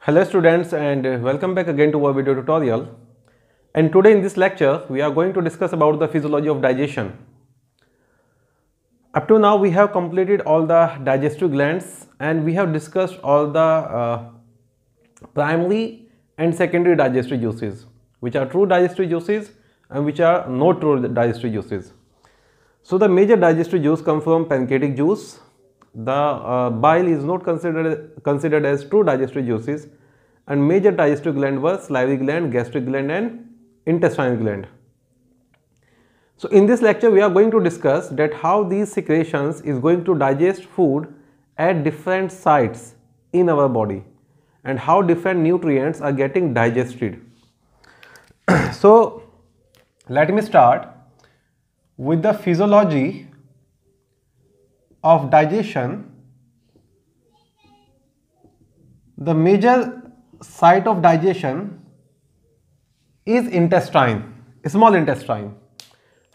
Hello students, and welcome back again to our video tutorial. And today in this lecture we are going to discuss about the physiology of digestion. Up to now we have completed all the digestive glands and we have discussed all the primary and secondary digestive juices, which are true digestive juices and which are not true digestive juices. So the major digestive juice come from pancreatic juice. The bile is not considered as true digestive juices, and major digestive gland were salivary gland, gastric gland and intestinal gland. So in this lecture we are going to discuss that how these secretions is going to digest food at different sites in our body and how different nutrients are getting digested. So let me start with the physiology of digestion. The major site of digestion is intestine, small intestine,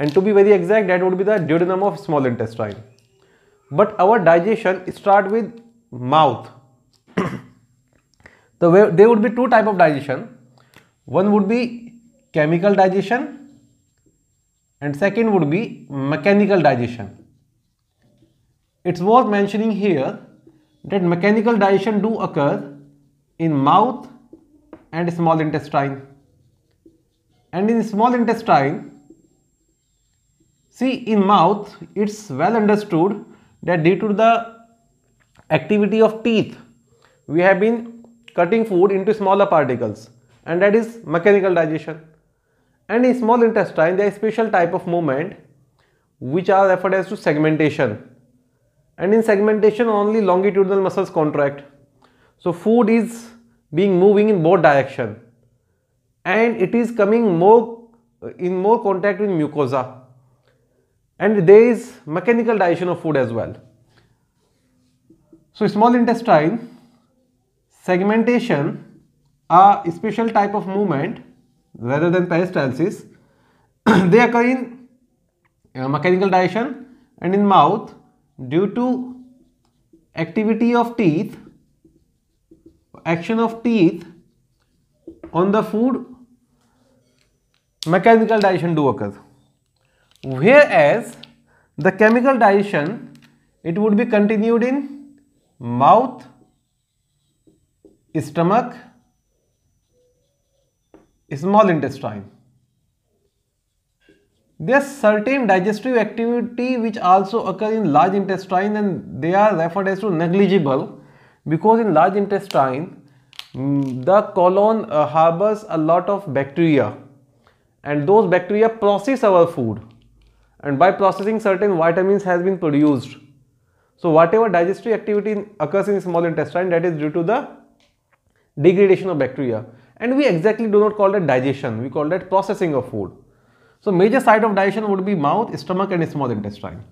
and to be very exact that would be the duodenum of small intestine. But our digestion start with mouth. There would be two type of digestion. One would be chemical digestion and second would be mechanical digestion. It's worth mentioning here that mechanical digestion do occur in mouth and small intestine. And in small intestine, see, in mouth it's well understood that due to the activity of teeth we have been cutting food into smaller particles, and that is mechanical digestion. And in small intestine there is special type of movement which are referred as to segmentation. And in segmentation only longitudinal muscles contract. So food is being moving in both direction and it is coming in more contact with mucosa, and there is mechanical digestion of food as well. So small intestine segmentation are a special type of movement rather than peristalsis. They occur in mechanical digestion, and in mouth due to activity of teeth, action of teeth on the food, mechanical digestion do occur. Whereas the chemical digestion, it would be continued in mouth, stomach, small intestine. There is certain digestive activity which also occur in large intestine, and they are referred as to negligible, because in large intestine the colon harbors a lot of bacteria, and those bacteria process our food, and by processing certain vitamins has been produced. So whatever digestive activity occurs in small intestine, that is due to the degradation of bacteria, and we exactly do not call that digestion, we call that processing of food. So major site of digestion would be mouth, stomach and small intestine.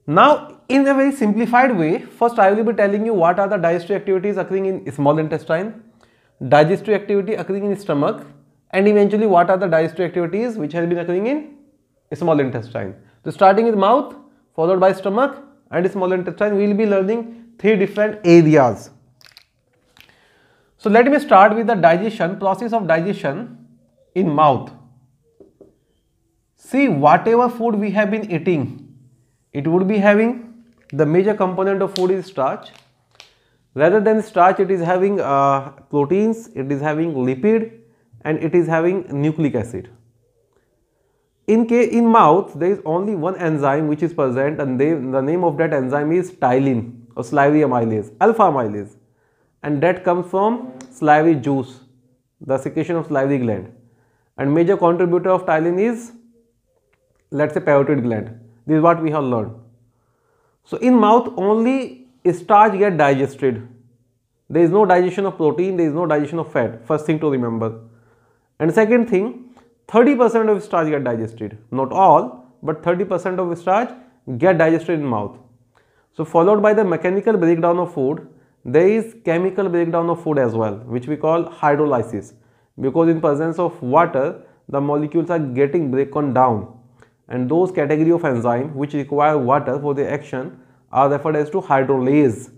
Now in a very simplified way, first I will be telling you what are the digestive activities occurring in small intestine, digestive activity occurring in stomach, and eventually what are the digestive activities which have been occurring in small intestine. So starting with mouth, followed by stomach and small intestine, we will be learning three different areas. So let me start with the digestion, process of digestion in mouth. See, whatever food we have been eating, it would be having, the major component of food is starch. Rather than starch, it is having proteins, it is having lipid and it is having nucleic acid. In mouth, there is only one enzyme which is present, and the name of that enzyme is ptyalin or salivary amylase, alpha amylase, and that comes from salivary juice, the secretion of salivary gland. And major contributor of ptyalin is, let's say, parotid gland. This is what we have learned. So in mouth only starch get digested. There is no digestion of protein, there is no digestion of fat, first thing to remember. And second thing, 30% of starch get digested. Not all, but 30% of starch get digested in mouth. So followed by the mechanical breakdown of food, there is chemical breakdown of food as well, which we call hydrolysis, because in presence of water the molecules are getting broken down, and those category of enzyme which require water for their action are referred as to hydrolase.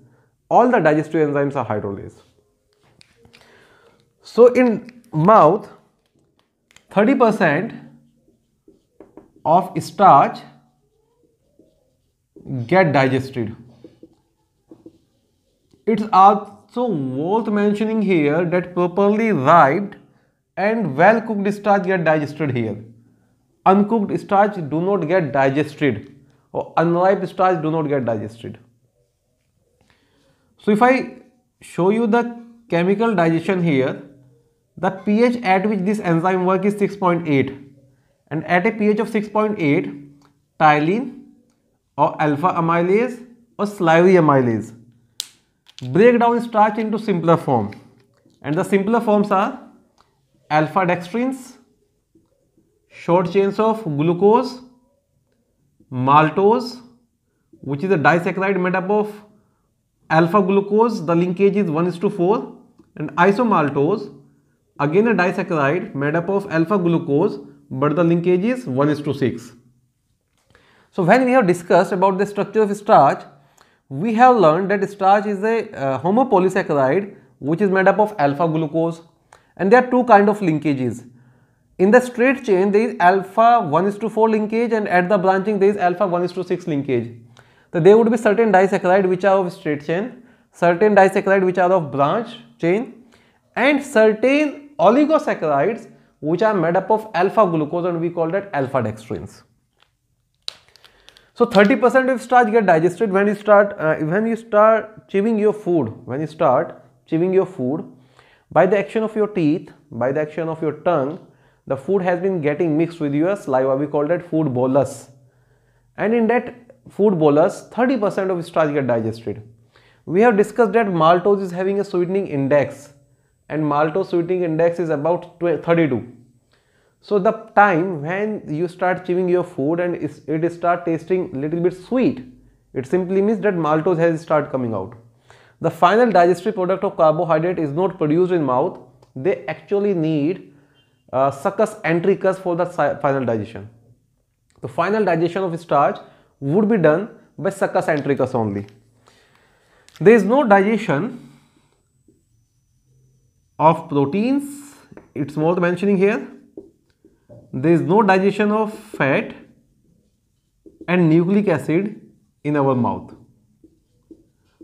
All the digestive enzymes are hydrolase. So in mouth, 30% of starch get digested. It's also worth mentioning here that properly ripe and well cooked starch get digested here. Uncooked starch do not get digested, or unripe starch do not get digested. So if I show you the chemical digestion here, the pH at which this enzyme works is 6.8, and at a pH of 6.8, ptyalin or alpha amylase or salivary amylase break down starch into simpler form, and the simpler forms are alpha dextrins, short chains of glucose, maltose, which is a disaccharide made up of alpha glucose, the linkage is 1:4, and isomaltose, again a disaccharide made up of alpha glucose, but the linkage is 1:6. So when we have discussed about the structure of starch, we have learned that starch is a homopolysaccharide which is made up of alpha glucose, and there are two kinds of linkages. In the straight chain there is alpha 1:4 linkage, and at the branching there is alpha 1:6 linkage. So there would be certain disaccharide which are of straight chain, certain disaccharide which are of branch chain, and certain oligosaccharides which are made up of alpha glucose, and we call that alpha dextrins. So 30% of starch get digested when you start chewing your food. When you start chewing your food, by the action of your teeth, by the action of your tongue, the food has been getting mixed with your saliva. We call that food bolus, and in that food bolus, 30% of starch get digested. We have discussed that maltose is having a sweetening index, and maltose sweetening index is about 32. So the time when you start chewing your food and it start tasting little bit sweet, it simply means that maltose has started coming out. The final digestive product of carbohydrate is not produced in mouth. They actually need succus entericus for the final digestion. The final digestion of starch would be done by succus entericus only. There is no digestion of proteins. It's worth mentioning here. There is no digestion of fat and nucleic acid in our mouth.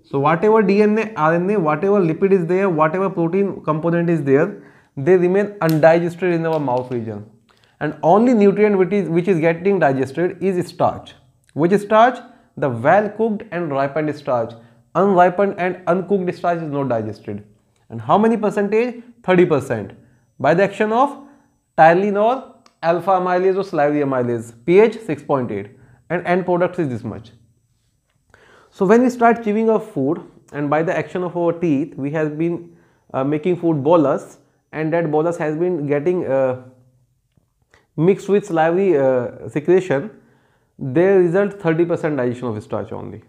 So whatever DNA, RNA, whatever lipid is there, whatever protein component is there, they remain undigested in our mouth region. And only nutrient which is getting digested is starch. Which is starch? The well cooked and ripened starch. Unripened and uncooked starch is not digested. And how many percentage? 30%. By the action of ptyalin or alpha amylase or salivary amylase, pH 6.8, and end product is this much. So when we start chewing our food, and by the action of our teeth, we have been making food bolus, and that bolus has been getting mixed with salivary secretion, there result 30% digestion of starch only.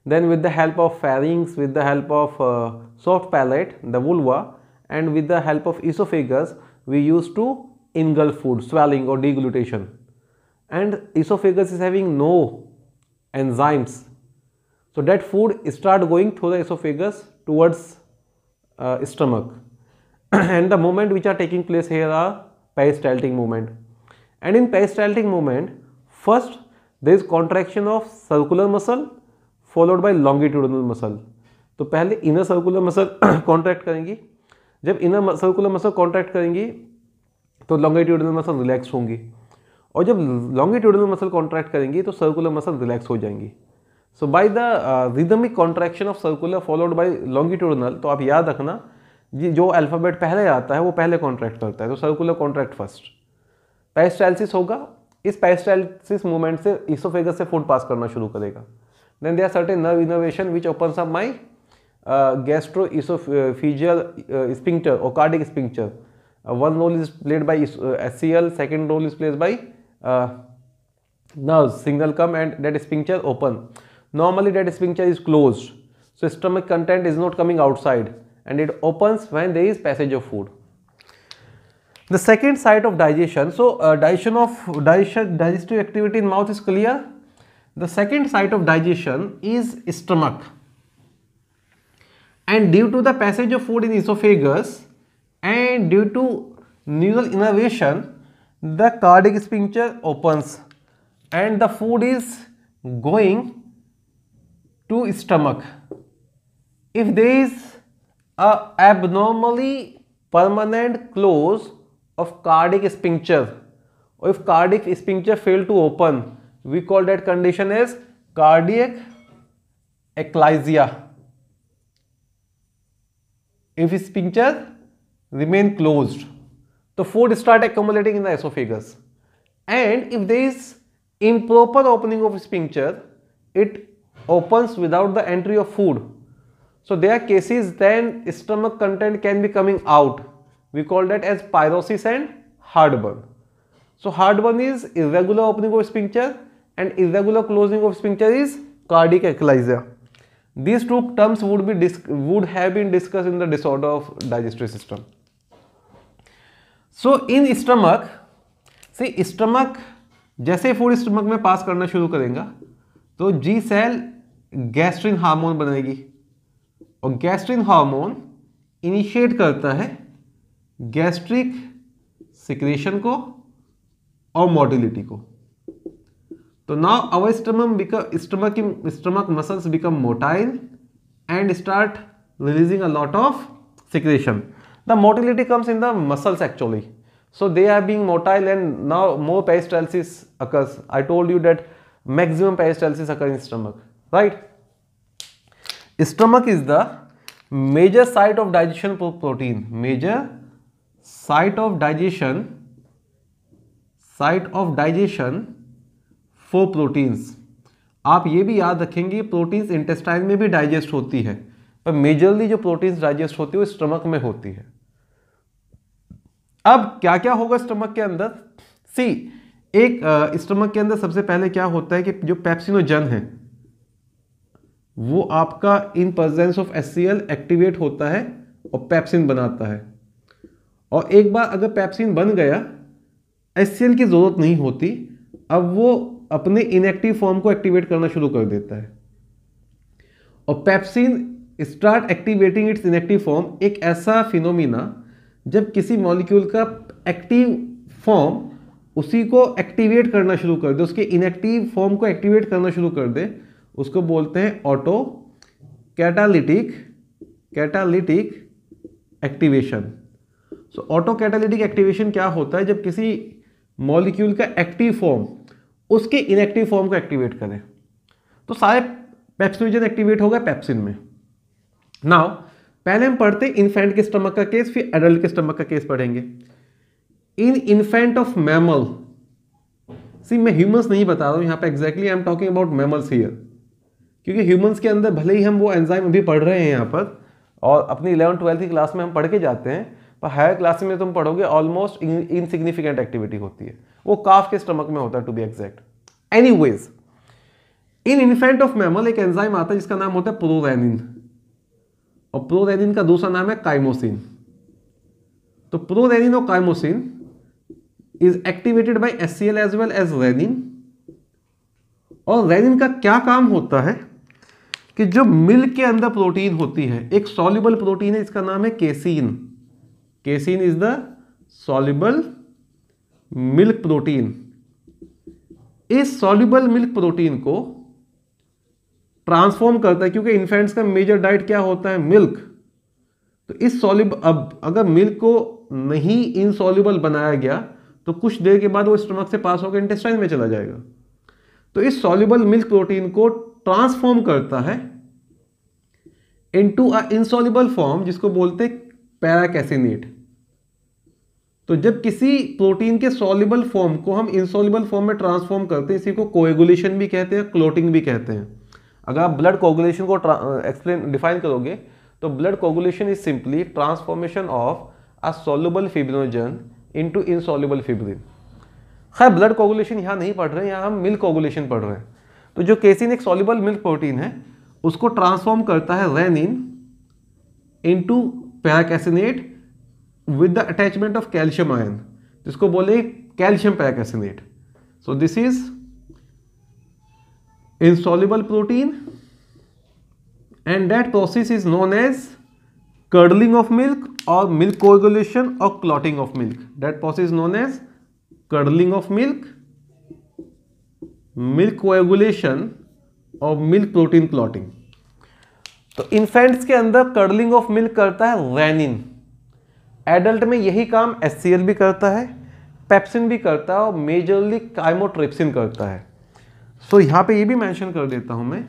Then with the help of pharynx, with the help of soft palate, the vulva, and with the help of esophagus, we used to ingulf food, swallowing or deglutition, and esophagus is having no enzymes, so that food start going through the esophagus towards stomach and the movement which are taking place here are peristaltic movement, and in peristaltic movement first there is contraction of circular muscle followed by longitudinal muscle. तो पहले inner circular muscle contract करेंगी, जब inner circular muscle contract करेंगी तो longitudinal muscle relax होंगी, और जब longitudinal muscle contract करेंगी तो सर्कुलर मसल रिलैक्स हो जाएंगी. So by the rhythmic contraction of circular followed by longitudinal, तो आप याद रखना जो अल्फ़ाबेट पहले आता है वो पहले कॉन्ट्रैक्ट करता है, तो सर्कुलर कॉन्ट्रैक्ट फर्स्ट. पेरिस्टाल्सिस होगा, इस पेरिस्टाल्सिस मूवमेंट से इसोफेगस से फूड पास करना शुरू करेगा. Then there are certain nerve innervation which opens up my gastroesophageal sphincter or cardiac sphincter. One role is played by SCL, second role is played by nerves, signal come and that sphincter open. Normally that sphincter is closed, so stomach content is not coming outside and it opens when there is passage of food. The second site of digestion, so digestive activity in mouth is clear. The second site of digestion is stomach, and due to the passage of food in esophagus and due to neural innervation the cardiac sphincter opens and the food is going to stomach. If there is a abnormally permanent close of cardiac sphincter, or if cardiac sphincter fail to open, we call that condition as cardiac eclasia. If sphincter remain closed, the food start accumulating in the esophagus, and if there is improper opening of sphincter, it opens without the entry of food. So there are cases then stomach content can be coming out. We call that as pyrosis and heartburn. So heartburn is irregular opening of sphincter and irregular closing of sphincter is cardiac eclasia. These two terms would have been discussed in the disorder of digestive system. So in stomach, see stomach जैसे food stomach में पास करना शुरू करेगा तो जी cell gastrin hormone बनेगी और gastrin hormone initiate करता है गैस्ट्रिक सिक्रेशन को और मोटिलिटी को. तो now our stomach muscles become motile and start releasing a lot of secretion. The motility comes in the muscles actually. So they are being motile and now more peristalsis occurs. I told you that maximum peristalsis occurs in stomach, right? Stomach is the major site of digestion for protein. Major site of digestion for proteins. आप ये भी याद रखेंगे proteins intestine में भी digest होती है, पर मेजरली जो प्रोटीन्स डाइजेस्ट होती है वो स्टमक में होती है. अब क्या क्या होगा स्टमक के अंदर? सी एक स्टमक के अंदर सबसे पहले क्या होता है कि जो पेप्सिनोजन है वो आपका in presence of HCl activate होता है और पेप्सिन बनाता है. और एक बार अगर पेप्सिन बन गया HCl की जरूरत नहीं होती, अब वो अपने इनएक्टिव फॉर्म को एक्टिवेट करना शुरू कर देता है और pepsin start activating it's inactive form. एक ऐसा फिनोमिना जब किसी मॉलिक्यूल का एक्टिव फॉर्म उसी को एक्टिवेट करना शुरू कर दे, उसके इनएक्टिव फॉर्म को एक्टिवेट करना शुरू कर दे, उसको बोलते हैं ऑटो कैटालिटिक एक्टिवेशन. सो ऑटो कैटालिटिक एक्टिवेशन क्या होता है? जब किसी मॉलिक्यूल का एक्टिव फॉर्म उसके इनएक्टिव फॉर्म को एक्टिवेट करे. तो सारे पेप्सिनोजन एक्टिवेट हो गए पेप्सिन में. नाउ पहले हम पढ़ते हैं इन्फेंट के स्टमक का केस, फिर एडल्ट के स्टमक का केस पढ़ेंगे. इन इन्फेंट ऑफ मैमल, सी मैं ह्यूमंस नहीं बता रहा हूं यहां पे exactly, I am talking about mammals here, क्योंकि ह्यूमंस के अंदर भले ही हम वो एंजाइम अभी पढ़ रहे हैं यहाँ पर और अपनी 11th-12th की क्लास में हम पढ़ के जाते हैं, पर हायर क्लास में तुम पढ़ोगे ऑलमोस्ट इनसिग्निफिकेंट एक्टिविटी होती है. वो काफ के स्टमक में होता है to be exact. Anyways in infant of mammal एक एंजाइम आता है जिसका नाम होता है प्रोरेनिन, और प्रोरेनिन का दूसरा नाम है काइमोसिन. तो प्रोरेनिन और chymosin is activated by HCl as well as rennin. और रेनिन का क्या काम होता है कि जो मिल्क के अंदर प्रोटीन होती है, एक सॉल्युबल प्रोटीन है, इसका नाम है casein. Casein is the soluble milk protein. इस सॉल्युबल मिल्क प्रोटीन को ट्रांसफॉर्म करता है, क्योंकि इन्फेंट्स का मेजर डाइट क्या होता है? मिल्क. तो इस सॉल्युबल, अब अगर मिल्क को नहीं इनसॉल्युबल बनाया गया तो कुछ देर के बाद वो स्टमक से पास होकर इंटेस्टाइन में चला जाएगा. तो इस सॉल्युबल मिल्क प्रोटीन को ट्रांसफॉर्म करता है इनटू अ इनसॉल्युबल फॉर्म जिसको बोलते हैं पैराकैसिनेट. तो जब किसी प्रोटीन के सॉल्युबल फॉर्म को हम इनसॉल्युबल फॉर्म में ट्रांसफॉर्म करते हैं, इसी को कोएगुलेशन भी कहते हैं, क्लोटिंग भी कहते हैं. अगर आप ब्लड कोगुलेशन को डिफाइन करोगे तो blood coagulation is simply transformation of a soluble fibrinogen into insoluble fibrin. खैर ब्लड कोगुलेशन यहाँ नहीं पढ़ रहे हैं, यहाँ हम मिल्क कोगुलेशन पढ़ रहे हैं. तो जो केसिन एक सॉल्युबल मिल्क प्रोटीन है उसको ट्रांसफॉर्म करता है rennin into paracaseinate with the attachment of calcium ion, जिसको बोले calcium paracaseinate. So this is insoluble protein and that process is known as curdling of milk or milk coagulation or clotting of milk. That process is known as curdling of milk, milk coagulation और milk protein clotting. तो infants के अंदर curdling of milk करता है rennin, adult में यही काम HCl भी करता है, पेप्सिन भी करता है और मेजरली काइमोट्रिप्सिन करता है। सो यहां पे ये भी मेंशन कर देता हूं मैं,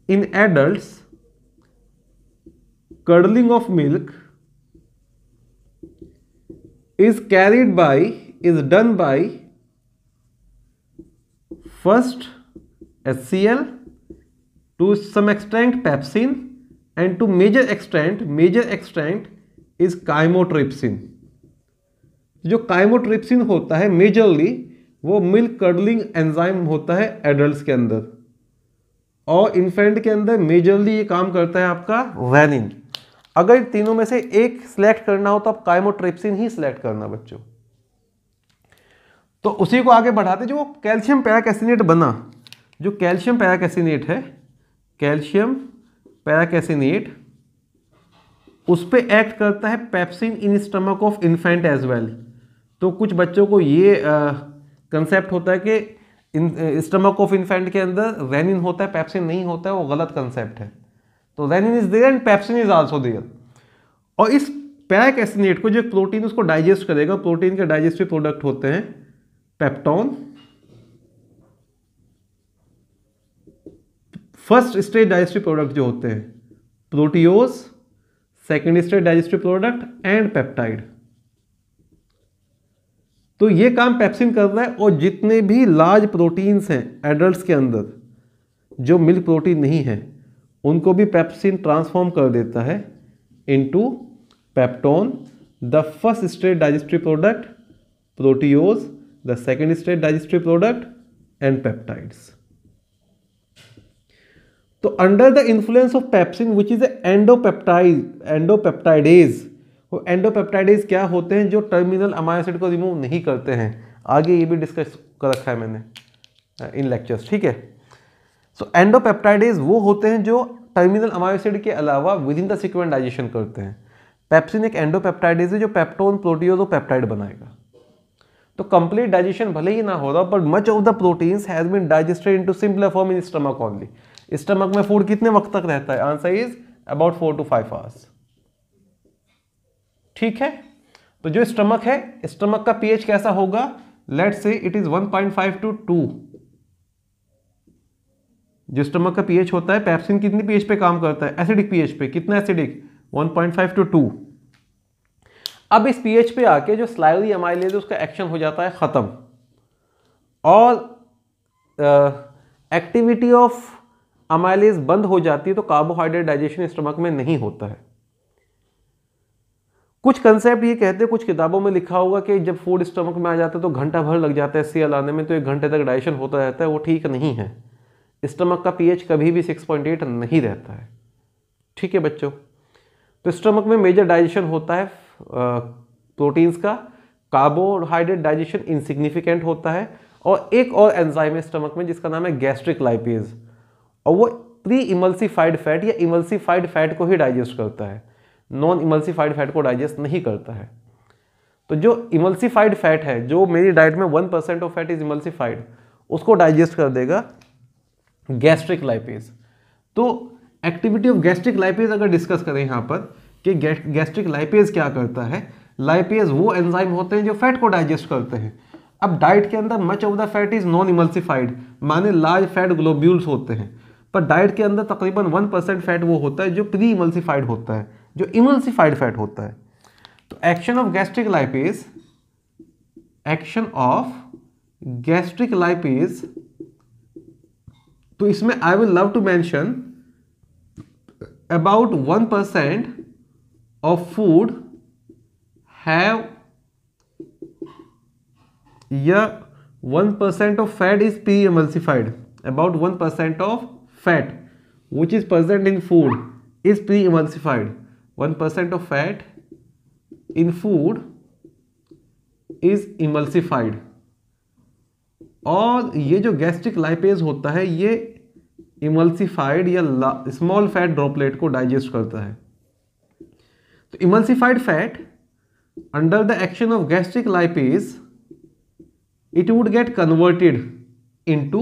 in adults curdling of milk is carried by, is done by first HCl, to some extent pepsin, and to major extent is chymotrypsin। जो काइमोट्रिप्सिन होता है मेजरली वो मिल्क कर्डलिंग एंजाइम होता है एडल्ट्स के अंदर, और इन्फेंट के अंदर मेजरली ये काम करता है आपका रेनिन। अगर तीनों में से एक सिलेक्ट करना हो तो आप काइमोट्रिप्सिन ही सिलेक्ट करना बच्चों। तो उसी को आगे बढ़ाते, जो कैल्शियम पैराकेसिनेट बना, जो कैल्शियम पैराकेसिनेट है, कैल्शियम पैराकेसिनेट, उस पे एक्ट करता है pepsin in stomach of infant as well. तो कुछ बच्चों को ये कंसेप्ट होता है कि स्टमक ऑफ इन्फेंट के अंदर रेनिन होता है, पेप्सिन नहीं होता है, वो गलत कंसेप्ट है। तो rennin is there and pepsin is also there. और इस पैराकेसिनेट को जो प्रोटीन उसको डाइजेस्ट करेगा, प्रोटीन के डाइजेस्टिव प्रोडक्ट होते हैं peptone, first stage digestive product जो होते हैं proteose, second stage digestive product and peptide. तो ये काम पेप्सिन कर रहा है, और जितने भी लार्ज प्रोटीन्स हैं एडल्ट्स के अंदर जो मिल्क प्रोटीन नहीं है, उनको भी पेप्सिन ट्रांसफॉर्म कर देता है into peptone, the first stage digestive product proteose, the second stage digestive product and peptides. तो under the influence of pepsin which is endopeptidase, वो एंडोपेप्टाइडेज क्या होते हैं, जो टर्मिनल अमाइनो एसिड को रिमूव नहीं करते हैं। आगे ये भी डिस्कस कर रखा है मैंने इन लेक्चर्स, ठीक है। सो एंडोपेप्टाइडेज वो होते हैं जो टर्मिनल अमाइनो एसिड के अलावा with in the sequence digestion करते हैं। पेप्सिन एक एंडोपेप्टाइडेज है जो पेप्टोन, प्रोटियोज और पेप्टाइड बनाएगा। तो कंप्लीट डाइजेशन भले ही ना हो रहा, but much of the proteins has been digested into simpler form in stomach only. Stomach में फूड कितने वक्त तक रहता है? Answer is about 4 to 5 hours. ठीक है, तो जो स्टमक है, स्टमक का पीएच कैसा होगा? Let's say it is 1.5 to 2। जो स्टमक का पीएच होता है, पेप्सिन कितनी पीएच पे काम करता है? एसिडिक पीएच पे। कितना एसिडिक? 1.5 to 2। अब इस पीएच पे आके जो स्लाइवरी अमाइलेज उसका एक्शन हो जाता है खत्म, और एक्टिविटी ऑफ अमाइलेज बंद हो जाती है, तो कार्बोहाइड्रेट डाइजेशन स्टमक में नहीं होता है। कुछ कंसेप्ट ये कहते हैं, कुछ किताबों में लिखा होगा कि जब फूड स्टमक में आ जाता है तो घंटा भर लग जाता है सीएल आने में, तो 1 घंटे तक डाइजेशन होता रहता है। वो ठीक नहीं है। स्टमक का पीएच कभी भी 6.8 नहीं रहता है। ठीक है बच्चों, तो स्टमक में मेजर डाइजेशन होता है प्रोटीन्स का, कार्बोहाइड्रेट डाइजेशन इनसिग्निफिकेंट होता है, और एक और एंजाइम है स्टमक में जिसका नाम है गैस्ट्रिक लाइपेज, और वो प्री इमल्सिफाइड फैट या इमल्सिफाइड फैट को ही डाइजेस्ट करता है, नॉन इमल्सिफाइड फैट को डाइजेस्ट नहीं करता है। तो जो इमल्सिफाइड फैट है, जो मेरी डाइट में 1% ऑफ फैट इज इमल्सिफाइड, उसको डाइजेस्ट कर देगा गैस्ट्रिक लाइपेज। तो एक्टिविटी ऑफ गैस्ट्रिक लाइपेज अगर डिस्कस करें यहाँ पर कि गैस्ट्रिक लाइपेज क्या करता है, लाइपेज वो एंजाइम होते हैं जो फैट को डाइजेस्ट करते हैं। अब डाइट के अंदर much of the fat is non emulsified, माने लार्ज फैट ग्लोब्यूल्स होते हैं, पर डाइट के अंदर तकरीबन 1% फैट वो होता है जो प्री इमल्सिफाइड होता है, जो इमल्सिफाइड फैट होता है। तो action of gastric lipase, action of gastric lipase, तो इसमें I will love to mention about 1% of food have, या 1% of fat is pre-emulsified, about 1% of fat which is present in food is pre-emulsified, 1% of fat in food is emulsified। और ये जो gastric lipase होता है ये emulsified या small fat droplet को digest करता है। तो emulsified fat under the action of gastric lipase it would get converted into,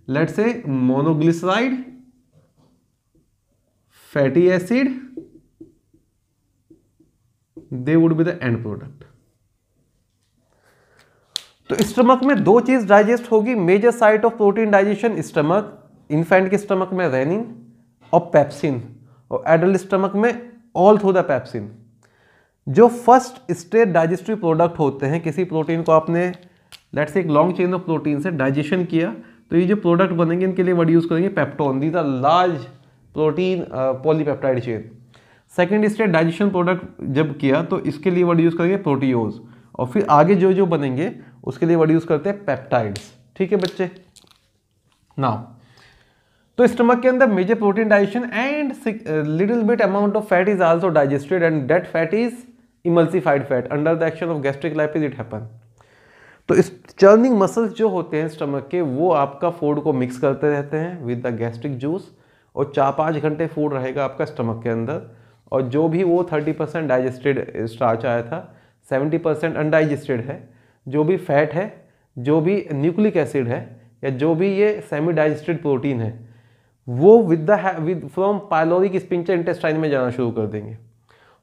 let's say, monoglyceride, fatty acid. They would be the end product. तो stomach में दो चीज डाइजेस्ट होगी, major site of protein digestion stomach, infant के stomach में rennin और pepsin, और adult stomach में ऑल थ्रू द पेप्सिन। जो फर्स्ट स्टेज डाइजेस्टिव प्रोडक्ट होते हैं, किसी प्रोटीन को आपने लेट्स से एक लॉन्ग चेन ऑफ प्रोटीन से डाइजेशन किया, तो ये जो प्रोडक्ट बनेंगे इनके लिए वर्ड यूज करेंगे peptone. These are large protein polypeptide chain. Second stage digestion product जब किया तो इसके लिए वर्ड यूज करेंगे प्रोटीओज, और फिर आगे जो जो बनेंगे उसके लिए वर्ड यूज करते हैं पेप्टाइड्स। ठीक है बच्चे। नाउ तो स्टमक के अंदर major protein digestion and little bit amount of fat is also digested and that fat is emulsified fat under the action of gastric lipase it happen. तो इस चर्निंग मसल्स जो होते हैं स्टमक के, वो आपका फूड को मिक्स करते रहते हैं विद द गैस्ट्रिक जूस, और 4-5 घंटे फूड रहेगा आपका स्टमक के अंदर, और जो भी वो 30% डाइजेस्टेड स्टार्च आया था, 70% अनडाइजेस्टेड है, जो भी फैट है, जो भी न्यूक्लिक एसिड है, या जो भी ये सेमी डाइजेस्टेड प्रोटीन है, वो with from pyloric sphincter intestine में जाना शुरू कर देंगे।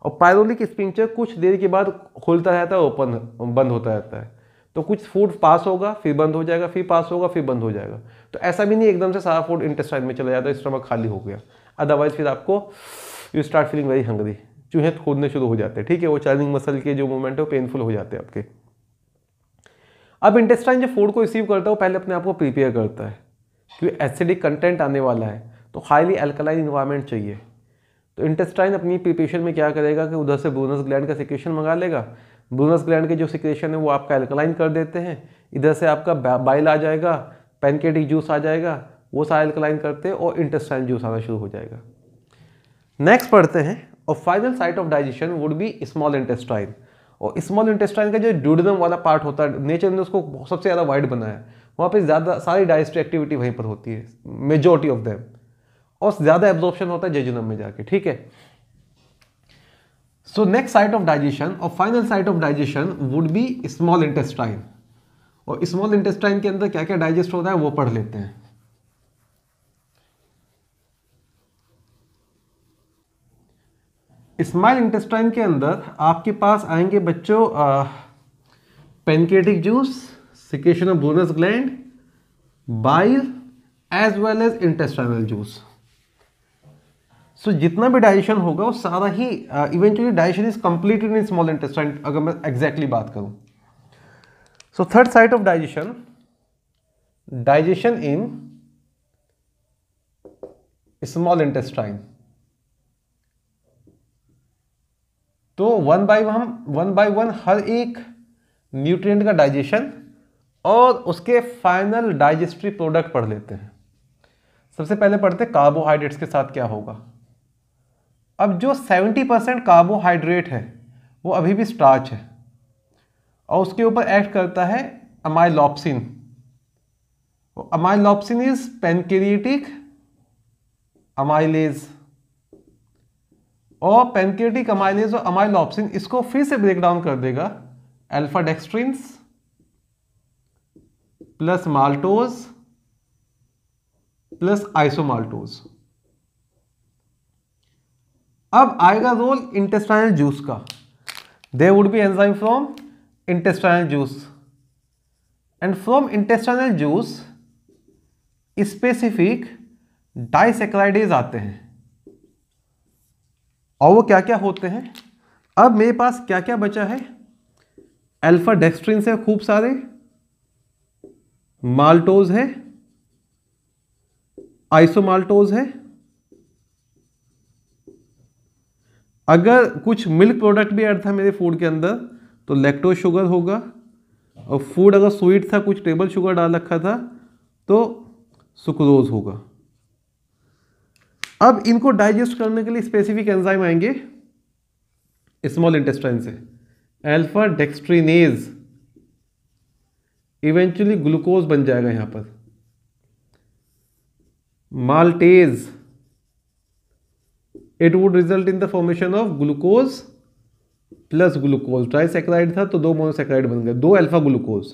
और पाइलोरिक स्पिंक्टर कुछ देर के बाद खुलता रहता है, ओपन बंद होता रहता है। तो कुछ फूड पास होगा, फिर बंद हो जाएगा, फिर पास होगा, फिर बंद हो जाएगा। तो ऐसा भी नहीं एकदम से सारा फूड इंटेस्टाइन में चला जाता है, स्टमक खाली हो गया। अदरवाइज फिर आपको you start feeling very hungry, चूहे खोदने शुरू हो जाते हैं। ठीक है, वो चर्निंग मसल के जो मूवमेंट है वो पेनफुल हो जाते हैं आपके। अब इंटेस्टाइन जो फूड को रिसीव करता है वो पहले अपने आप को प्रिपेयर करता है, क्योंकि एसिडिक कंटेंट आने वाला है, तो हाईली अल्कलाइन इन्वायरमेंट चाहिए। तो इंटेस्टाइन अपनी प्रिपरेशन में क्या करेगा कि उधर से ब्रूनस ग्लैंड का सिक्रेशन मंगा लेगा। ब्रूनस ग्लैंड के जो सिक्रेशन है वो आपका अल्कलाइन कर देते हैं, इधर से आपका बाइल आ जाएगा, पैनकेटिक जूस आ जाएगा, वो सारा अल्कलाइन करते हैं और इंटेस्टाइन जूस आना शुरू हो जाएगा। नेक्स्ट पढ़ते हैं, और final site of digestion would be small intestine. और स्मॉल इंटेस्टाइन का जो ड्यूडेनम वाला पार्ट होता है, नेचर ने उसको सबसे ज़्यादा वाइड बनाया है, वहाँ पे ज़्यादा सारी डाइजेस्टिव एक्टिविटी वहीं पर होती है, मेजॉरिटी ऑफ देम, और ज़्यादा एब्जॉर्प्शन होता है जेजुनम में जाके। ठीक है। So next site of digestion और final site of digestion would be small intestine। और small intestine के अंदर क्या क्या डाइजेस्ट होता है वो पढ़ लेते हैं। स्मॉल इंटेस्टाइन के अंदर आपके पास आएंगे बच्चों pancreatic juice, secretion of Brunner's gland, bile, as well as intestinal juice. So जितना भी डाइजेशन होगा वो सारा ही eventually digestion is completed in small intestine, अगर मैं एग्जैक्टली बात करूं। So third site of digestion, digestion in small intestine. तो वन बाय वन हर एक न्यूट्रिएंट का डाइजेशन और उसके फाइनल डाइजेस्टिव प्रोडक्ट पढ़ लेते हैं। सबसे पहले पढ़ते हैं कार्बोहाइड्रेट्स के साथ क्या होगा। अब जो 70% कार्बोहाइड्रेट है वो अभी भी स्टार्च है, और उसके ऊपर एक्ट करता है amylopsin. Amylopsin is pancreatic amylase, और पैनक्रिएटिक अमाइलेज और अमाइलॉप्सिन इसको फिर से ब्रेक डाउन कर देगा alpha dextrins plus maltose plus isomaltose. अब आएगा रोल इंटेस्टाइनल जूस का। There would be enzyme from intestinal juice, and from intestinal juice specific disaccharidase आते हैं। और वो क्या क्या होते हैं, अब मेरे पास क्या क्या बचा है, अल्फा डेक्स्ट्रिन से खूब सारे, माल्टोज है, आइसोमाल्टोज है। अगर कुछ मिल्क प्रोडक्ट भी ऐड था मेरे फूड के अंदर तो लैक्टोज शुगर होगा, और फूड अगर स्वीट था, कुछ टेबल शुगर डाल रखा था तो सुक्रोज होगा। अब इनको डाइजेस्ट करने के लिए स्पेसिफिक एंजाइम आएंगे स्मॉल इंटेस्टाइन से, अल्फा डेक्स्ट्रिनेज, इवेंचुअली ग्लूकोज बन जाएगा यहां पर, maltase, it would result in the formation of glucose plus glucose. Trisaccharide था तो 2 मोनोसैकेराइड बन गए, 2 alpha glucose.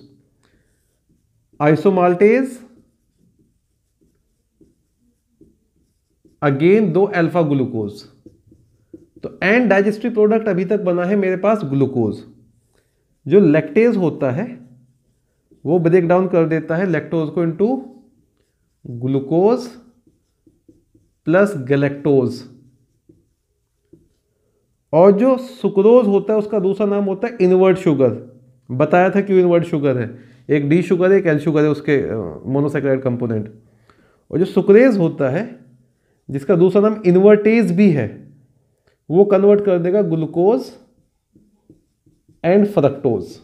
Isomaltase again 2 alpha glucose. तो एंड डाइजेस्टिव प्रोडक्ट अभी तक बना है मेरे पास ग्लूकोज। जो लैक्टेज होता है वो ब्रेक डाउन कर देता है लैक्टोज को इनटू ग्लूकोज प्लस गैलेक्टोज। और जो सुक्रोज होता है उसका दूसरा नाम होता है इनवर्ट शुगर। बताया था क्यों इनवर्ट शुगर है, एक डी शुगर है एक एल शुगर है उसके मोनोसैकेराइड कंपोनेंट। और जो सुक्रेज होता है जिसका दूसरा नाम इनवर्टेज भी है, वो कन्वर्ट कर देगा ग्लूकोज एंड फ्रक्टोज।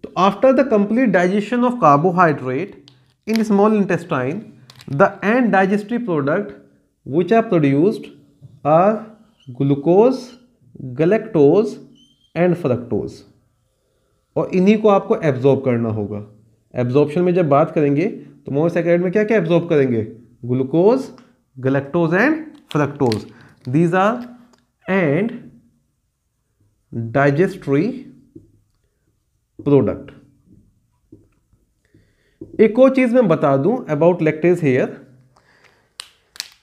तो after the complete digestion of carbohydrate in small intestine, the end digestive product which are produced are glucose, galactose and fructose. और इन्हीं को आपको एब्जॉर्ब करना होगा। एब्जॉर्प्शन में जब बात करेंगे तो मोनोसैकेराइड में क्या क्या एब्जॉर्ब करेंगे, glucose, galactose and fructose. These are end digestory product. एक और चीज मैं बता दूं अबाउट लैक्टेज हेयर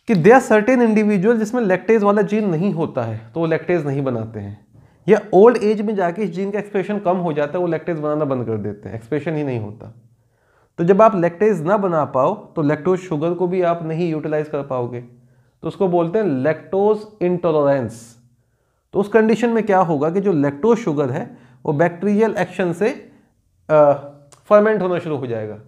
कि दे आर सर्टेन इंडिविजुअल जिसमें लैक्टेज वाला जीन नहीं होता है तो वो लैक्टेज नहीं बनाते हैं, या ओल्ड एज में जाके इस जीन का एक्सप्रेशन कम हो जाता है, वो लैक्टेज बनाना बंद कर देते हैं, एक्सप्रेशन ही नहीं होता। तो जब आप लैक्टेज ना बना पाओ तो लैक्टोज शुगर को भी आप नहीं यूटिलाइज कर पाओगे, तो उसको बोलते हैं लैक्टोज इंटॉलरेंस। तो उस कंडीशन में क्या होगा कि जो लैक्टोज शुगर है वो बैक्टीरियल एक्शन से फर्मेंट होना शुरू हो जाएगा।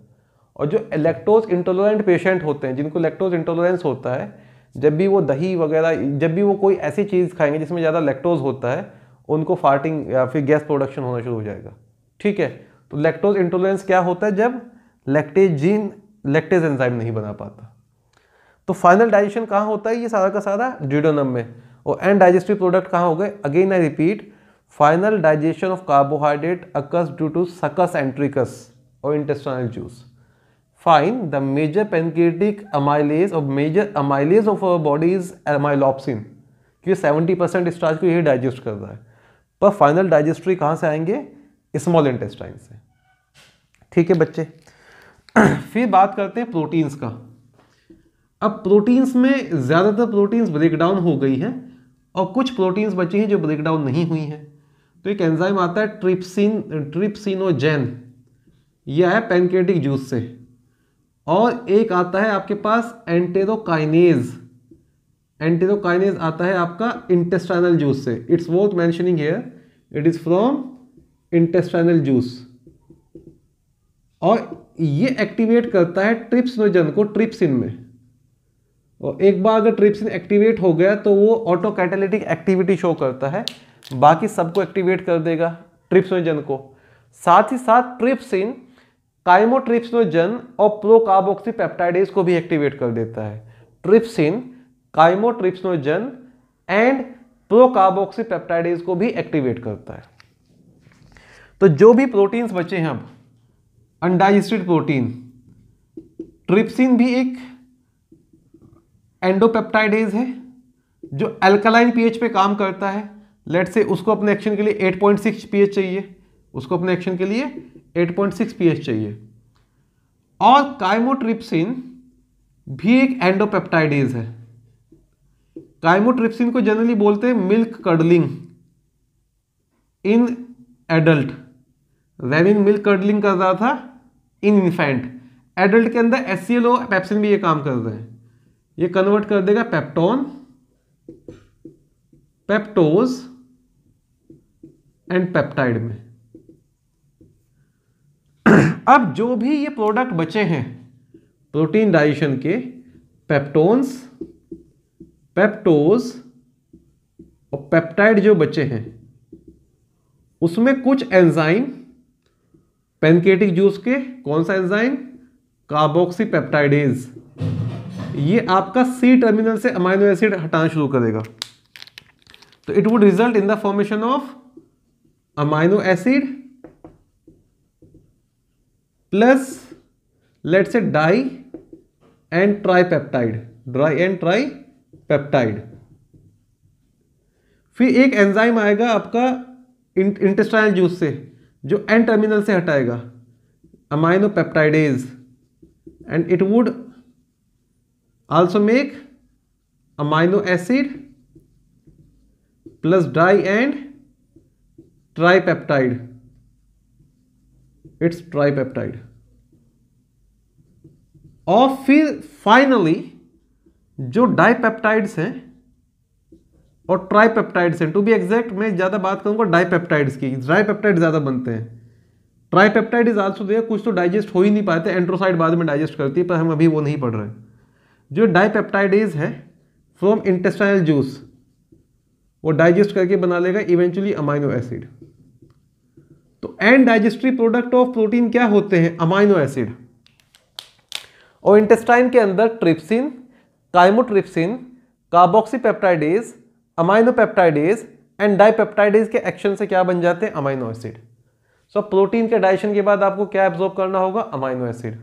और जो लैक्टोज इंटॉलरेंट पेशेंट होते हैं जिनको लैक्टोज इंटॉलरेंस होता है, जब भी वो दही वगैरह, जब भी वो कोई ऐसी चीज़ खाएंगे जिसमें ज़्यादा लैक्टोज होता है, उनको फार्टिंग या फिर गैस प्रोडक्शन होना शुरू हो जाएगा। ठीक है, तो लैक्टोज इंटॉलरेंस क्या होता है, जब लैक्टेज जीन लैक्टेज एंजाइम नहीं बना पाता। तो फाइनल डाइजेशन कहाँ होता है, ये सारा का सारा ड्यूडेनम में। और एंड डाइजेस्टिव प्रोडक्ट कहाँ हो गए, again I repeat, final digestion of carbohydrate occurs due to succus entericus और intestinal juice. Find the major pancreatic amylase or major amylase of our body is amylopsin, क्योंकि 70% starch को यही digest कर रहा है। पर फाइनल डाइजेस्टरी कहाँ से आएंगे, स्मॉल इंटेस्टाइन से। ठीक है बच्चे, फिर बात करते हैं प्रोटीन्स का। अब प्रोटीन्स में ज़्यादातर प्रोटीन्स ब्रेक डाउन हो गई हैं और कुछ प्रोटीन्स बची हैं जो ब्रेक डाउन नहीं हुई हैं। तो एक एंजाइम आता है ट्रिप्सिनोजेन, यह आया पैनक्रियाटिक जूस से। और एक आता है आपके पास एंटेरोकाइनेज, एंटेरोकाइनेज आता है आपका इंटेस्टाइनल जूस से। It's worth mentioning here, it is from intestinal juice. और ये एक्टिवेट करता है ट्रिप्सिनोजन को ट्रिप्सिन में। और एक बार अगर ट्रिप्सिन एक्टिवेट हो गया तो वो ऑटो कैटालिटिक एक्टिविटी शो करता है, बाकी सबको एक्टिवेट कर देगा ट्रिप्सिनोजन को। साथ ही साथ ट्रिप्सिन काइमोट्रिप्सिनोजन और प्रोकार्बोक्सीपेप्टाइडेज को भी एक्टिवेट कर देता है। ट्रिप्सिन, काइमोट्रिप्सिनोजन एंड प्रोकार्बोक्सीपेप्टाइडेज को भी एक्टिवेट करता है। तो जो भी प्रोटीन्स बचे हैं अब अनडाइजेस्टेड प्रोटीन, ट्रिप्सिन भी एक एंडोपेप्टाइडेज है जो अल्कलाइन पीएच पे काम करता है। लेट से उसको अपने एक्शन के लिए 8.6 पीएच चाहिए, उसको अपने एक्शन के लिए 8.6 पीएच चाहिए। और काइमोट्रिप्सिन भी एक एंडोपेप्टाइडेज है। काइमोट्रिप्सिन को जनरली बोलते हैं milk curdling in adult, rennin milk curdling कर रहा था इन इन्फेंट। एडल्ट के अंदर HCl और पेप्सिन भी ये काम कर रहे हैं। ये कन्वर्ट कर देगा पेप्टोन, पेप्टोज एंड पेप्टाइड में। अब जो भी ये प्रोडक्ट बचे हैं प्रोटीन डाइजेशन के, पेप्टोन्स, पेप्टोज और पेप्टाइड जो बचे हैं, उसमें कुछ एंजाइम पैनक्रियाटिक जूस के, कौन सा एंजाइम, कार्बोक्सीपेप्टाइडेज, ये आपका C टर्मिनल से अमाइनो एसिड हटाना शुरू करेगा। तो it would result in the formation of amino acid plus let's से di and tripeptide, di and tripeptide. Peptide. फिर एक एंजाइम आएगा आपका इंटेस्टाइनल जूस से जो एन टर्मिनल से हटाएगा amino peptidase, and it would also make amino acid plus di and tripeptide, it's tripeptide. और फिर फाइनली जो डाईपेप्टाइड्स हैं और ट्राईपेप्टाइड्स हैं, टू बी एग्जैक्ट मैं ज्यादा बात करूंगा डाईपेप्टाइड्स की, डाईपेप्टाइड ज्यादा बनते हैं। ट्राईपेप्टाइड इज आल्सो देयर, कुछ तो डाइजेस्ट हो ही नहीं पाते, एंड्रोसाइड बाद में डाइजेस्ट करती है, पर हम अभी वो नहीं पढ़ रहे। जो डाईपेप्टाइडेज है फ्रॉम इंटेस्टाइनल जूस, वो डाइजेस्ट करके बना लेगा इवेंचुअली अमाइनो एसिड। तो end digestory product of protein क्या होते हैं? Amino acid. और इंटेस्टाइन के अंदर trypsin, chymotrypsin, carboxypeptidase, amino peptidase and dipeptidase के एक्शन से क्या बन जाते हैं? Amino acid. सो प्रोटीन के डाइजेशन के बाद आपको क्या एब्जॉर्ब करना होगा? Amino acid.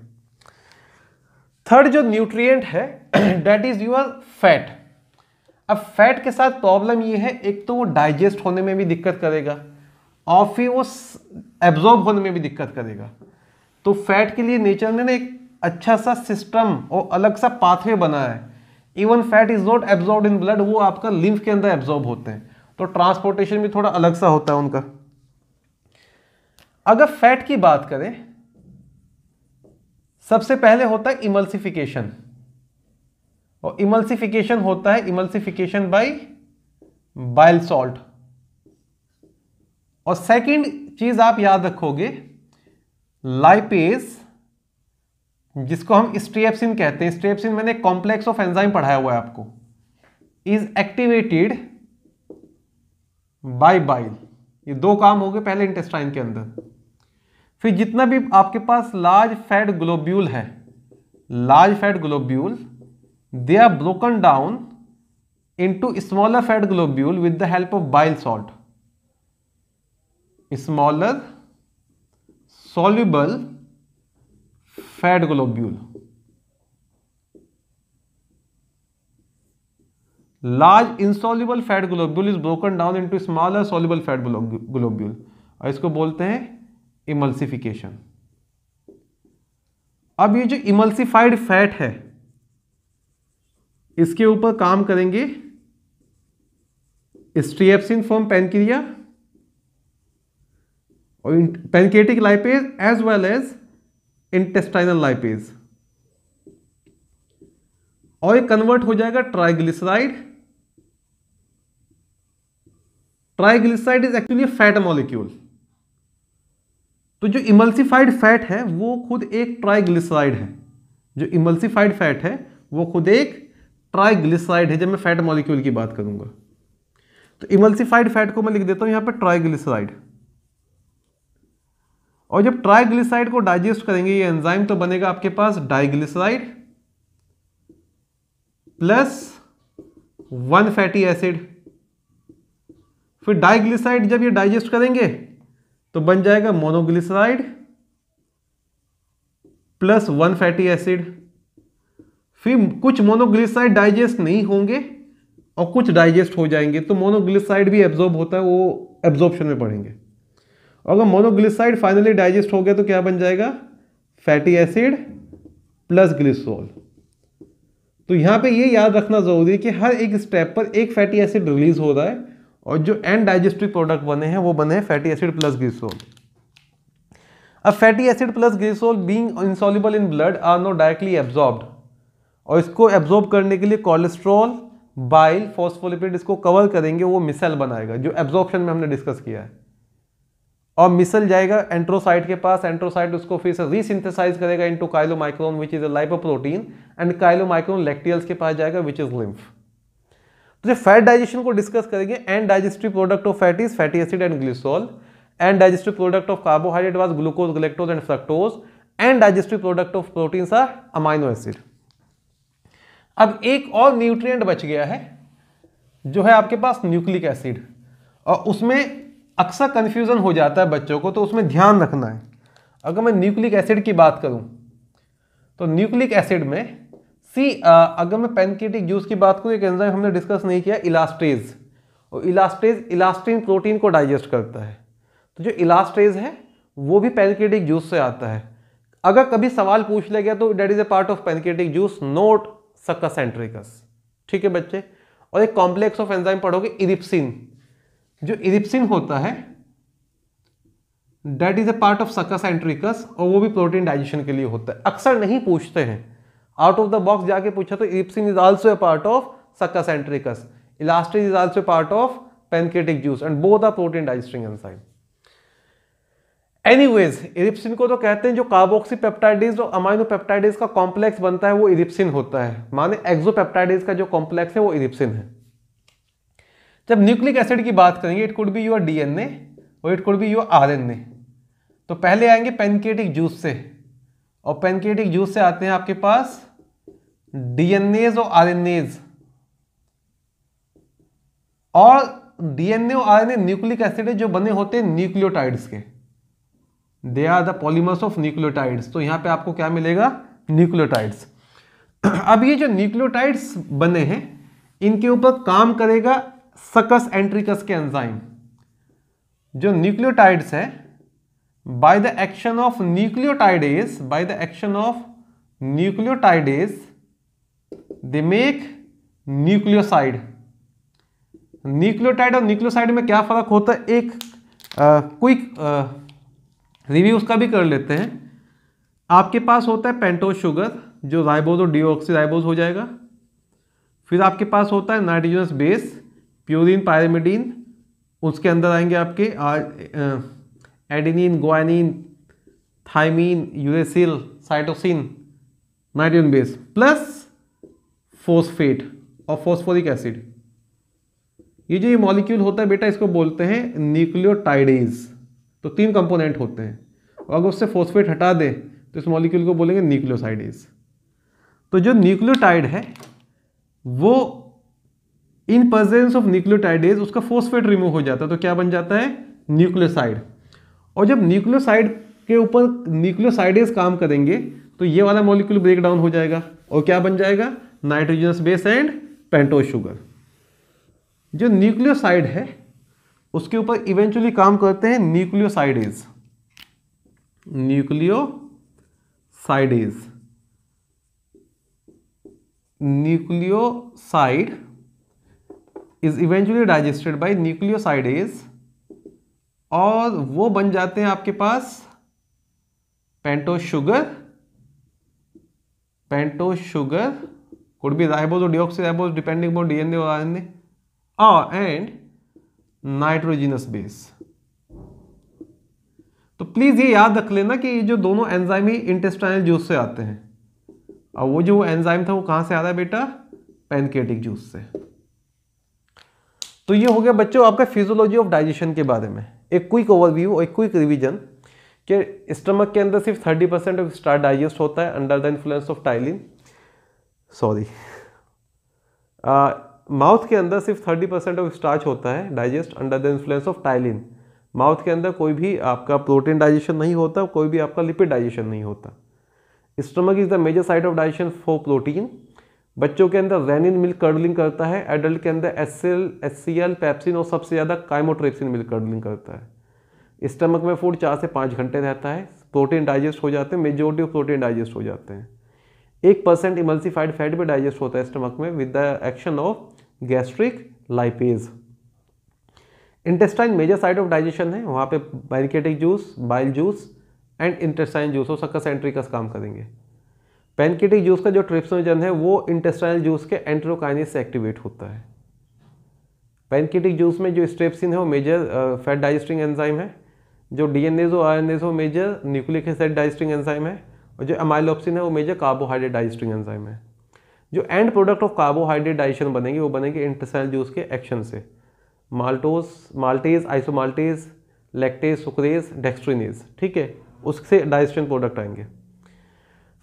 थर्ड जो न्यूट्रिएंट है दैट इज योर फैट। अब फैट के साथ प्रॉब्लम ये है, एक तो वो डाइजेस्ट होने में भी दिक्कत करेगा और फिर वो एब्जॉर्ब होने में भी दिक्कत करेगा। तो फैट के लिए नेचर ने ना एक अच्छा सा सिस्टम और अलग सा पाथवे बनाया है। Even fat is not absorbed in blood, वो आपका लिम्फ के अंदर एब्जॉर्ब होते हैं, तो ट्रांसपोर्टेशन भी थोड़ा अलग सा होता है उनका। अगर फैट की बात करें, सबसे पहले होता है इमल्सिफिकेशन, और इमल्सिफिकेशन होता है इमल्सिफिकेशन बाय बाइल सॉल्ट। और सेकंड चीज आप याद रखोगे, लाइपेज, जिसको हम स्ट्रिएप्सिन कहते हैं, स्ट्रिएप्सिन मैंने कॉम्प्लेक्स ऑफ एंजाइम पढ़ाया हुआ है आपको, इज एक्टिवेटेड बाय बाइल। ये दो काम हो गए पहले इंटेस्टाइन के अंदर। फिर जितना भी आपके पास लार्ज फैट ग्लोब्यूल है, large fat globule, they are broken down into smaller fat globule with the help of bile salt. Smaller soluble fat globule, large insoluble fat globule is broken down into smaller soluble fat globule, और इसको बोलते हैं emulsification. अब ये जो emulsified fat है, इसके ऊपर काम करेंगे स्ट्रिएप्सिन फ्रॉम पैनक्रिया और pancreatic lipase as well as intestinal lipase, और ये कन्वर्ट हो जाएगा triglyceride. Triglyceride is actually fat molecule. तो जो इमल्सिफाइड फैट है वो खुद एक ट्राइग्लिसराइड है, जो इमल्सिफाइड फैट है वो खुद एक ट्राइग्लिसराइड है जब मैं फैट मॉलिक्यूल की बात करूंगा। तो इमल्सिफाइड फैट को मैं लिख देता हूं यहां पर ट्राइग्लिसराइड। और जब ट्राइग्लिसराइड को डाइजेस्ट करेंगे ये एंजाइम, तो बनेगा आपके पास डाइग्लिसराइड प्लस 1 फैटी एसिड। फिर डाइग्लिसराइड जब ये डाइजेस्ट करेंगे तो बन जाएगा मोनोग्लिसराइड प्लस 1 फैटी एसिड। फिर कुछ मोनोग्लिसराइड डाइजेस्ट नहीं होंगे और कुछ डाइजेस्ट हो जाएंगे, तो मोनोग्लिसराइड भी एब्जॉर्ब होता है, वो एब्जॉर्प्शन में पढ़ेंगे। अगर मोनोग्लिसराइड फाइनली डाइजेस्ट हो गया तो क्या बन जाएगा? Fatty acid plus glycerol. तो यहां पे ये याद रखना जरूरी है कि हर एक स्टेप पर एक फैटी एसिड रिलीज हो रहा है और जो एंड डाइजेस्टिव प्रोडक्ट बने हैं वो बने हैं फैटी एसिड प्लस ग्लिसरॉल। अब fatty acid plus glycerol being insoluble in blood are not directly absorbed, और इसको एब्जॉर्ब करने के लिए कोलेस्ट्रॉल, बाइल, फॉस्फोलिपिड इसको कवर करेंगे, वो मिसेल बनाएगा जो एब्जॉर्प्शन में हमने डिस्कस किया है। और मिसल जाएगा एंट्रोसाइट के पास, एंट्रोसाइट उसको फिर से रीसिंथेसाइज करेगा into chylomicron which is a lipoprotein, and chylomicron lacteals के पास जाएगा विच इज लिम्फ। तो जब फैट डाइजेशन को डिस्कस करेंगे, end digestive product of fat is fatty acid and glycerol, end digestive product of carbohydrate was glucose, galactose and fructose, end digestive product of proteins are amino acid. अब एक और nutrient बच गया है जो है आपके पास न्यूक्लिक एसिड, और उसमें अक्सर कंफ्यूजन हो जाता है बच्चों को, तो उसमें ध्यान रखना है। अगर मैं न्यूक्लिक एसिड की बात करूं तो न्यूक्लिक एसिड में अगर मैं पैनकेटिक जूस की बात करूँ, एक एंजाइम हमने डिस्कस नहीं किया, इलास्टेज। और इलास्टेज इलास्टिन प्रोटीन को डाइजेस्ट करता है। तो जो इलास्टेज है वो भी पैनकेटिक जूस से आता है। अगर कभी सवाल पूछ लिया गया तो that is a part of pancreatic juice, not succus entericus. ठीक है बच्चे। और एक कॉम्प्लेक्स ऑफ एंजाइम पढ़ोगे, इरिप्सिन। जो इरिप्सिन होता है that is a part of succus entericus, और वो भी प्रोटीन डाइजेशन के लिए होता है। अक्सर नहीं पूछते हैं, आउट ऑफ द बॉक्स जाके पूछा तो erepsin is also a part of succus entericus, elastase is also part of pancreatic juice and both are protein digesting enzyme. Anyways, erepsin को तो कहते हैं जो कार्बोक्सीपेप्टाइडेज और अमाइनोपेप्टाइडेज का कॉम्प्लेक्स बनता है वो इरिप्सिन होता है। माने एक्सोपेप्टाइडेज का जो कॉम्प्लेक्स है वो इरिप्सिन है। जब न्यूक्लिक एसिड की बात करेंगे, it could be your DNA और it could be your RNA. तो पहले आएंगे पैनकेटिक जूस से, और पैनकेटिक जूस से आते हैं आपके पास डीएनएज और आरएनएज। और डीएनए और आरएनए न्यूक्लिक एसिड है जो बने होते हैं न्यूक्लियोटाइड्स के। They are the polymers of nucleotides. तो यहां पे आपको क्या मिलेगा? न्यूक्लियोटाइड्स। अब ये जो न्यूक्लियोटाइड्स बने हैं इनके ऊपर काम करेगा सक्कस एंट्रिकस के एंजाइम। जो न्यूक्लियोटाइड्स है, by the action of nucleotidase, by the action of nucleotidase they make nucleoside. Nucleotide और न्यूक्लियोसाइड में क्या फर्क होता है, एक क्विक रिव्यू उसका भी कर लेते हैं। आपके पास होता है पेंटोज शुगर जो राइबोज और डीऑक्सीराइबोज हो जाएगा। फिर आपके पास होता है नाइट्रोजनस बेस, प्यूरिन, पायरिमिडीन। उसके अंदर आएंगे आपके adenine, guanine, thymine, uracil, cytosine, nitrogen base plus phosphate और फॉस्फोरिक एसिड। ये मॉलिक्यूल होता है बेटा, इसको बोलते हैं न्यूक्लियोटाइडेज। तो 3 कंपोनेंट होते हैं, और अगर उससे फॉस्फेट हटा दे तो इस मॉलिक्यूल को बोलेंगे न्यूक्लियोसाइडेज। तो जो न्यूक्लियोटाइड है वो इन प्रेजेंस ऑफ न्यूक्लियोटाइडेज उसका फॉस्फेट रिमूव हो जाता है, तो क्या बन जाता है? न्यूक्लियोसाइड। और जब न्यूक्लियोसाइड के ऊपर न्यूक्लियोसाइडेज काम करेंगे तो ये वाला मॉलिक्यूल ब्रेक डाउन हो जाएगा और क्या बन जाएगा? Nitrogenous base and pentose sugar. जो न्यूक्लियोसाइड है उसके ऊपर इवेंचुअली काम करते हैं nucleosidase. Nucleoside is eventually digested by nucleosidase, और वो बन जाते हैं आपके पास pentose sugar could be ribose or deoxyribose depending upon DNA or RNA, and nitrogenous base. तो प्लीज ये याद रख लेना कि ये जो दोनों एंजाइम ही इंटेस्टाइनल जूस से आते हैं, और वो जो एंजाइम था वो कहां से आ रहा है बेटा? पैनकेटिक जूस से। तो ये हो गया बच्चों आपका फिजियोलॉजी ऑफ डाइजेशन के बारे में एक क्विक ओवरव्यू, एक क्विक रिवीजन कि स्टमक के अंदर सिर्फ 30% ऑफ स्टार्च डाइजेस्ट होता है under the influence of ptyalin. Mouth के अंदर सिर्फ 30% ऑफ स्टार्च होता है digest under the influence of ptyalin. Mouth के अंदर कोई भी आपका प्रोटीन डाइजेशन नहीं होता, कोई भी आपका लिपिड डाइजेशन नहीं होता। Stomach is the major site of digestion for protein. बच्चों के अंदर रेनिन मिल्क कर्डलिंग करता है, एडल्ट के अंदर HCl, पेप्सिन और सबसे ज़्यादा काइमोट्रिप्सिन मिल्क कर्डलिंग करता है। स्टमक में फूड 4 से 5 घंटे रहता है, प्रोटीन डाइजेस्ट हो जाते हैं, मेजोरिटी ऑफ प्रोटीन डाइजेस्ट हो जाते हैं। 1% इमल्सिफाइड फैट भी डाइजेस्ट होता है स्टमक में with the action of gastric lipase. Intestine major site of digestion है, वहाँ पे pancreatic juice, bile juice and intestine juice और सक्कस एंट्रिकस काम करेंगे। पैनकेटिक जूस का जो ट्रिप्सिनोजन है वो इंटेस्टाइनल जूस के एंटेरोकाइनेज से एक्टिवेट होता है। पैनकेटिक जूस में जो स्ट्रेप्सिन है वो मेजर फैट डाइजेस्टिंग एंजाइम है, जो डीएनएज और आरएनएज वो major nucleic acid digesting enzyme है, और जो अमाइलोप्सिन है वो मेजर कार्बोहाइड्रेट डाइजेस्टिंग एंजाइम है। जो and product of carbohydrate digestion बनेंगे वो बनेंगे इंटेस्टाइनल जूस के एक्शन से। माल्टेज, आइसोमाल्टेज, लैक्टेज, सुक्रेज, डेक्स्ट्रिनेज, ठीक है, उससे डाइजेशन प्रोडक्ट आएंगे।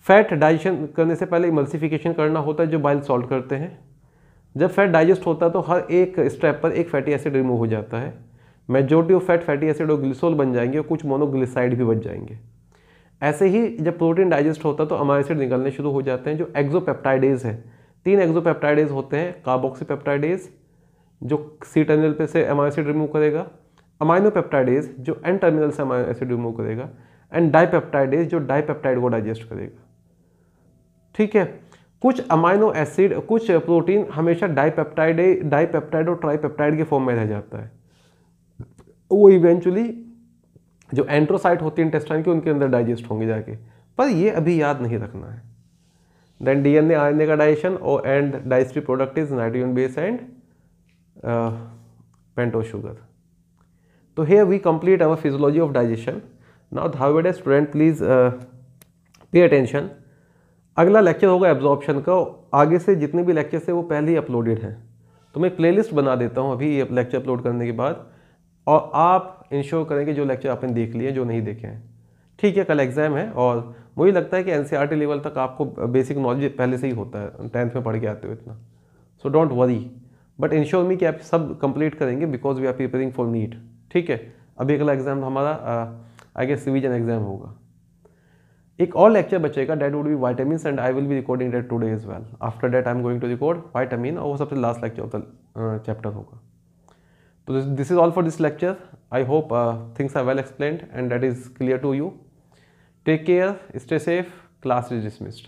फैट डाइजेशन करने से पहले इमल्सिफिकेशन करना होता है जो बाइल सॉल्ट करते हैं। जब फैट डाइजेस्ट होता है तो हर एक स्टेप पर एक फैटी एसिड रिमूव हो जाता है। Majority of fat fatty acid और ग्लिसोल बन जाएंगे और कुछ मोनोग्लिसराइड भी बच जाएंगे। ऐसे ही जब प्रोटीन डाइजेस्ट होता है तो अमीनो एसिड निकलने शुरू हो जाते हैं जो एक्सोपेप्टाइडेज है। 3 एक्सोपेप्टाइडेज होते हैं, कार्बोक्सीपेप्टाइडेज जो सी टर्मिनल पे से अमीनो एसिड रिमूव करेगा, अमीनो पेप्टाइडेज जो एन टर्मिनल से अमीनो एसिड रिमूव करेगा, एंड डाइपेप्टाइडेज जो डाइपेप्टाइड को डाइजेस्ट करेगा। ठीक है, कुछ अमीनो एसिड, कुछ प्रोटीन हमेशा डाइपेप्टाइड और ट्राइपेप्टाइड के फॉर्म में रह जाता है, वो इवेंचुअली जो एंट्रोसाइट होती है इंटेस्टाइन की उनके अंदर डाइजेस्ट होंगे जाके, पर ये अभी याद नहीं रखना है। देन डीएनए आरएनए का डाइजेशन और and digestive product is nitrogen base and pentose sugar. तो here we complete our physiology of digestion. Now however student please pay attention. अगला लेक्चर होगा एब्जॉर्प्शन का। आगे से जितने भी लेक्चर्स है वो पहले ही अपलोडेड हैं, तो मैं प्लेलिस्ट बना देता हूँ अभी ये लेक्चर अपलोड करने के बाद, और आप इंश्योर करें कि जो लेक्चर आपने देख लिए जो नहीं देखे हैं। ठीक है, कल एग्जाम है और मुझे लगता है कि एनसीईआरटी लेवल तक आपको बेसिक नॉलेज पहले से ही होता है, 10th में पढ़ के आते हो इतना, so don't worry, but ensure me कि आप सब कंप्लीट करेंगे because we are preparing for NEET. ठीक है, अभी अगला एग्जाम हमारा आई गेस रिवीजन एग्जाम होगा। एक और लेक्चर बचेगा, that would be vitamins and I will be recording that today as well. After that I am going to record vitamin, और वो सबसे last lecture of the chapter होगा। तो this is all for this lecture. I hope things are well explained and that is clear to you. Take care, stay safe, class is dismissed.